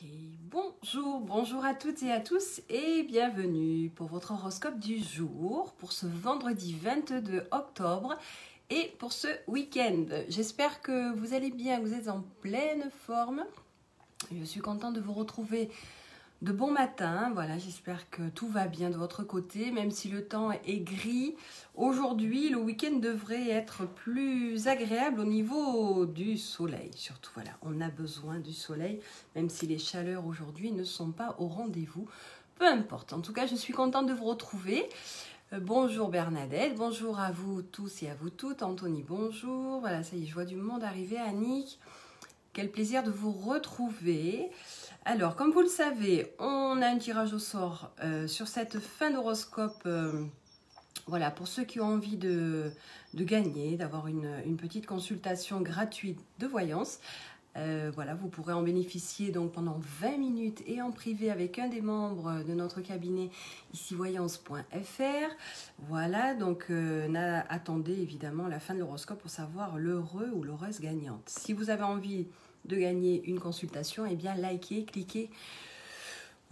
Ok, bonjour à toutes et à tous et bienvenue pour votre horoscope du jour pour ce vendredi 22 octobre et pour ce week-end. J'espère que vous allez bien, que vous êtes en pleine forme. Je suis contente de vous retrouver de bon matin. Voilà, j'espère que tout va bien de votre côté, même si le temps est gris. Aujourd'hui, le week-end devrait être plus agréable au niveau du soleil. Surtout, voilà, on a besoin du soleil, même si les chaleurs aujourd'hui ne sont pas au rendez-vous. Peu importe. En tout cas, je suis contente de vous retrouver. Bonjour Bernadette, bonjour à vous tous et à vous toutes. Anthony, bonjour. Voilà, ça y est, je vois du monde arriver. Annick, quel plaisir de vous retrouver. Alors, comme vous le savez, on a un tirage au sort sur cette fin d'horoscope. Voilà, pour ceux qui ont envie de gagner, d'avoir une petite consultation gratuite de voyance. Voilà, vous pourrez en bénéficier donc pendant 20 minutes et en privé avec un des membres de notre cabinet ici voyance.fr. Voilà, donc attendez évidemment la fin de l'horoscope pour savoir l'heureux ou l'heureuse gagnante. Si vous avez envie de gagner une consultation, eh bien likez, cliquez,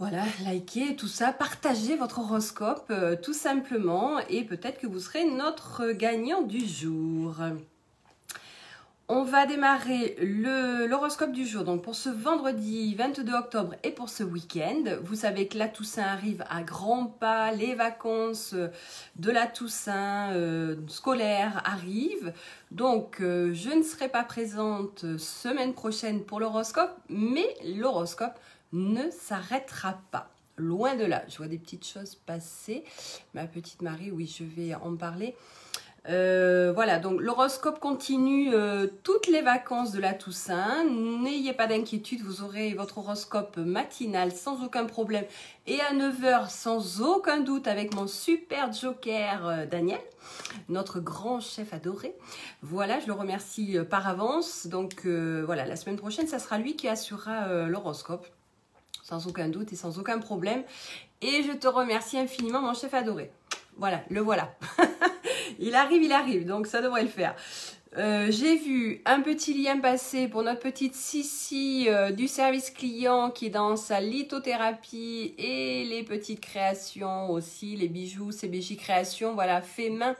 voilà, likez tout ça, partagez votre horoscope tout simplement et peut-être que vous serez notre gagnant du jour. On va démarrer l'horoscope du jour, donc pour ce vendredi 22 octobre et pour ce week-end. Vous savez que la Toussaint arrive à grands pas, les vacances de la Toussaint scolaire arrivent. Donc, je ne serai pas présente semaine prochaine pour l'horoscope, mais l'horoscope ne s'arrêtera pas. Loin de là, je vois des petites choses passer. Ma petite Marie, oui, je vais en parler. Voilà, donc l'horoscope continue toutes les vacances de la Toussaint. N'ayez pas d'inquiétude, vous aurez votre horoscope matinal sans aucun problème et à 9 h sans aucun doute avec mon super joker Daniel, notre grand chef adoré. Voilà, je le remercie par avance. Donc voilà, la semaine prochaine, ça sera lui qui assurera l'horoscope sans aucun doute et sans aucun problème. Et je te remercie infiniment, mon chef adoré. Voilà, le voilà. Il arrive, donc ça devrait le faire. J'ai vu un petit lien passer pour notre petite Sissi du service client qui est dans sa lithothérapie et les petites créations aussi, les bijoux, CBJ Créations, voilà, fait main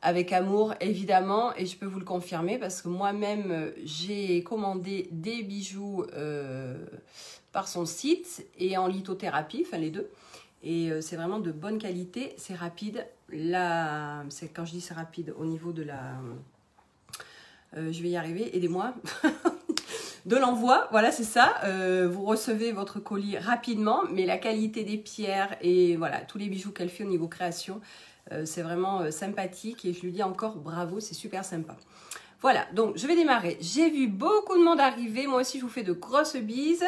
avec amour évidemment, et je peux vous le confirmer parce que moi-même j'ai commandé des bijoux par son site et en lithothérapie, enfin les deux. Et c'est vraiment de bonne qualité, c'est rapide. Là, quand je dis c'est rapide, au niveau de la... je vais y arriver, aidez-moi. De l'envoi, voilà, c'est ça. Vous recevez votre colis rapidement, mais la qualité des pierres et voilà, tous les bijoux qu'elle fait au niveau création, c'est vraiment sympathique. Et je lui dis encore bravo, c'est super sympa. Voilà, donc je vais démarrer. J'ai vu beaucoup de monde arriver. Moi aussi, je vous fais de grosses bises.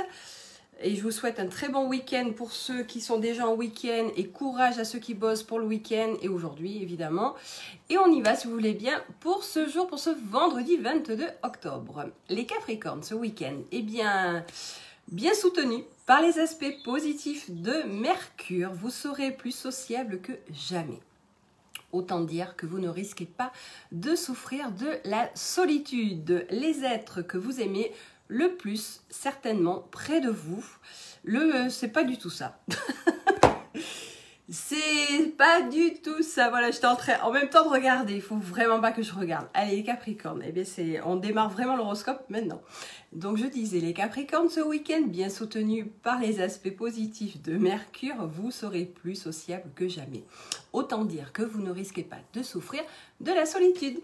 Et je vous souhaite un très bon week-end pour ceux qui sont déjà en week-end et courage à ceux qui bossent pour le week-end et aujourd'hui évidemment. Et on y va si vous voulez bien pour ce jour, pour ce vendredi 22 octobre. Les Capricornes ce week-end, eh bien soutenu par les aspects positifs de Mercure, vous serez plus sociable que jamais. Autant dire que vous ne risquez pas de souffrir de la solitude. Les êtres que vous aimez le plus certainement près de vous. C'est pas du tout ça. C'est pas du tout ça. Voilà, j'étais en train en même temps de regarder. Il faut vraiment pas que je regarde. Allez, les Capricornes. Eh bien, on démarre vraiment l'horoscope maintenant. Donc, je disais, les Capricornes ce week-end, bien soutenus par les aspects positifs de Mercure, vous serez plus sociable que jamais. Autant dire que vous ne risquez pas de souffrir de la solitude.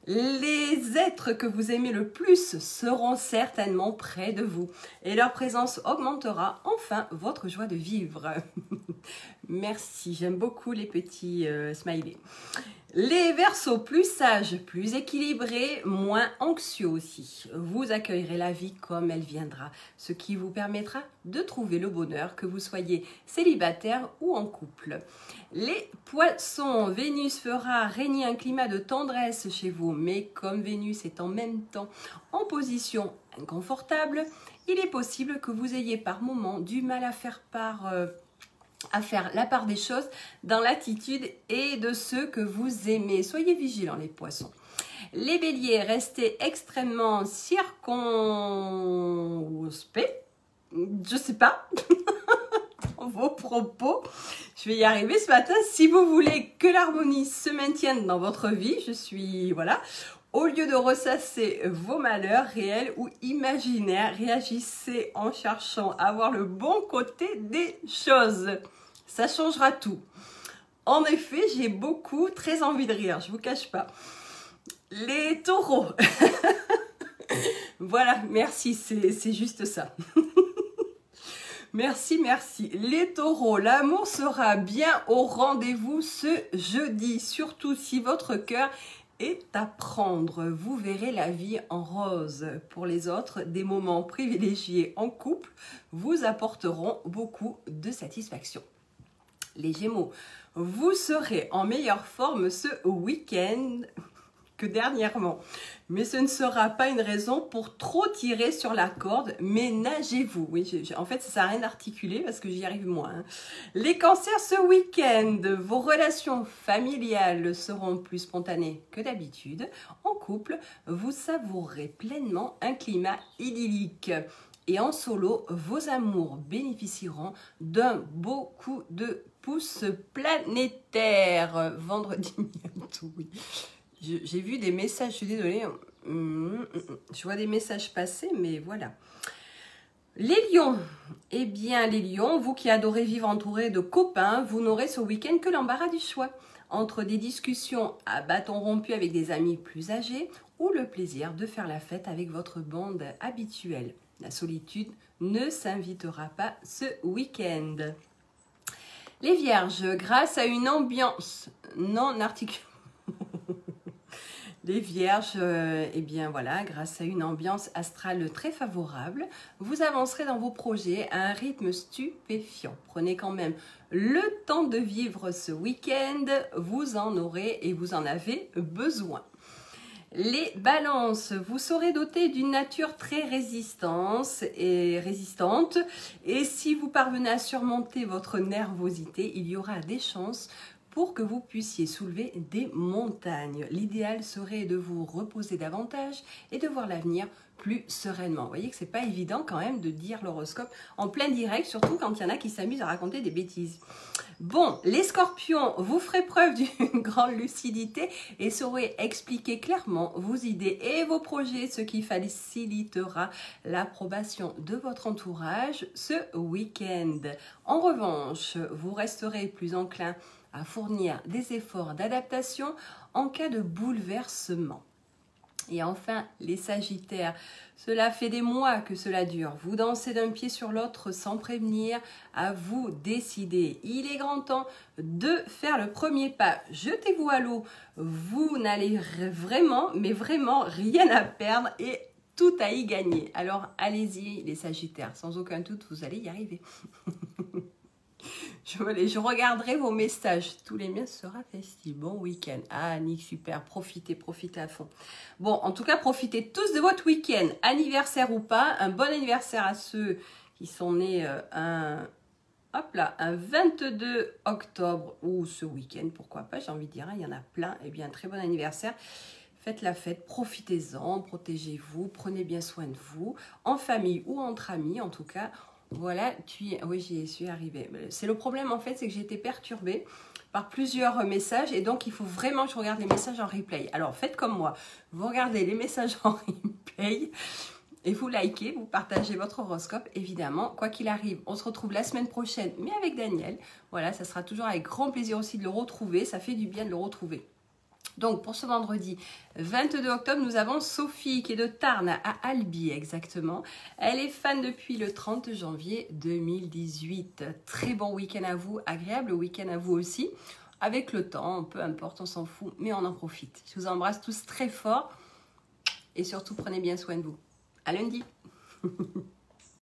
Les êtres que vous aimez le plus seront certainement près de vous et leur présence augmentera enfin votre joie de vivre. Merci, j'aime beaucoup les petits smileys. Les Verseaux, plus sages, plus équilibrés, moins anxieux aussi. Vous accueillerez la vie comme elle viendra, ce qui vous permettra de trouver le bonheur, que vous soyez célibataire ou en couple. Les Poissons, Vénus fera régner un climat de tendresse chez vous, mais comme Vénus est en même temps en position inconfortable, il est possible que vous ayez par moments du mal à faire la part des choses dans l'attitude et de ceux que vous aimez. Soyez vigilants les Poissons. Les Béliers, restez extrêmement circonspects je sais pas, dans vos propos. Je vais y arriver ce matin. Si vous voulez que l'harmonie se maintienne dans votre vie, je suis, voilà. Au lieu de ressasser vos malheurs réels ou imaginaires, réagissez en cherchant à voir le bon côté des choses. Ça changera tout. En effet, j'ai très envie de rire, je vous cache pas. Les taureaux. Voilà, merci, c'est juste ça. Merci, merci. Les taureaux, l'amour sera bien au rendez-vous ce jeudi, surtout si votre cœur est à prendre. Vous verrez la vie en rose. Pour les autres, des moments privilégiés en couple vous apporteront beaucoup de satisfaction. Les Gémeaux, vous serez en meilleure forme ce week-end que dernièrement. Mais ce ne sera pas une raison pour trop tirer sur la corde, ménagez-vous. Oui, en fait, ça ne sert à rien d'articuler parce que j'y arrive moins. Hein. Les cancers ce week-end, vos relations familiales seront plus spontanées que d'habitude. En couple, vous savourez pleinement un climat idyllique. Et en solo, vos amours bénéficieront d'un beau coup de pouce planétaire. Vendredi bientôt, oui. J'ai vu des messages, je suis désolée, je vois des messages passer, mais voilà. Les lions, eh bien les lions, vous qui adorez vivre entourés de copains, vous n'aurez ce week-end que l'embarras du choix. Entre des discussions à bâton rompu avec des amis plus âgés ou le plaisir de faire la fête avec votre bande habituelle. La solitude ne s'invitera pas ce week-end. Les vierges, grâce à une ambiance non articulée, les vierges, eh bien voilà, grâce à une ambiance astrale très favorable, vous avancerez dans vos projets à un rythme stupéfiant. Prenez quand même le temps de vivre ce week-end, vous en aurez et vous en avez besoin. Les balances, vous serez dotés d'une nature très résistante et si vous parvenez à surmonter votre nervosité, il y aura des chances pour que vous puissiez soulever des montagnes. L'idéal serait de vous reposer davantage et de voir l'avenir plus sereinement. Vous voyez que c'est pas évident quand même de dire l'horoscope en plein direct, surtout quand il y en a qui s'amusent à raconter des bêtises. Bon, les scorpions, vous ferez preuve d'une grande lucidité et saurez expliquer clairement vos idées et vos projets, ce qui facilitera l'approbation de votre entourage ce week-end. En revanche, vous resterez plus enclin à fournir des efforts d'adaptation en cas de bouleversement. Et enfin, les sagittaires, cela fait des mois que cela dure. Vous dansez d'un pied sur l'autre sans prévenir, à vous décider. Il est grand temps de faire le premier pas. Jetez-vous à l'eau, vous n'allez vraiment, mais vraiment rien à perdre et tout à y gagner. Alors allez-y les sagittaires, sans aucun doute vous allez y arriver. Je regarderai vos messages. Tous les miens sera festif. Bon week-end. Ah, Nick, super. Profitez à fond. Bon, en tout cas, profitez tous de votre week-end. Anniversaire ou pas. Un bon anniversaire à ceux qui sont nés un 22 octobre ou ce week-end. Pourquoi pas, j'ai envie de dire. Hein, il y en a plein. Eh bien, très bon anniversaire. Faites la fête, profitez-en, protégez-vous, prenez bien soin de vous, en famille ou entre amis, en tout cas. Voilà, oui, j'y suis arrivée. C'est le problème en fait, c'est que j'ai été perturbée par plusieurs messages et donc il faut vraiment que je regarde les messages en replay. Alors faites comme moi, vous regardez les messages en replay et vous likez, vous partagez votre horoscope évidemment. Quoi qu'il arrive, on se retrouve la semaine prochaine, mais avec Daniel. Voilà, ça sera toujours avec grand plaisir aussi de le retrouver, ça fait du bien de le retrouver. Donc, pour ce vendredi 22 octobre, nous avons Sophie qui est de Tarn à Albi exactement. Elle est fan depuis le 30 janvier 2018. Très bon week-end à vous, agréable week-end à vous aussi. Avec le temps, peu importe, on s'en fout, mais on en profite. Je vous embrasse tous très fort et surtout prenez bien soin de vous. À lundi.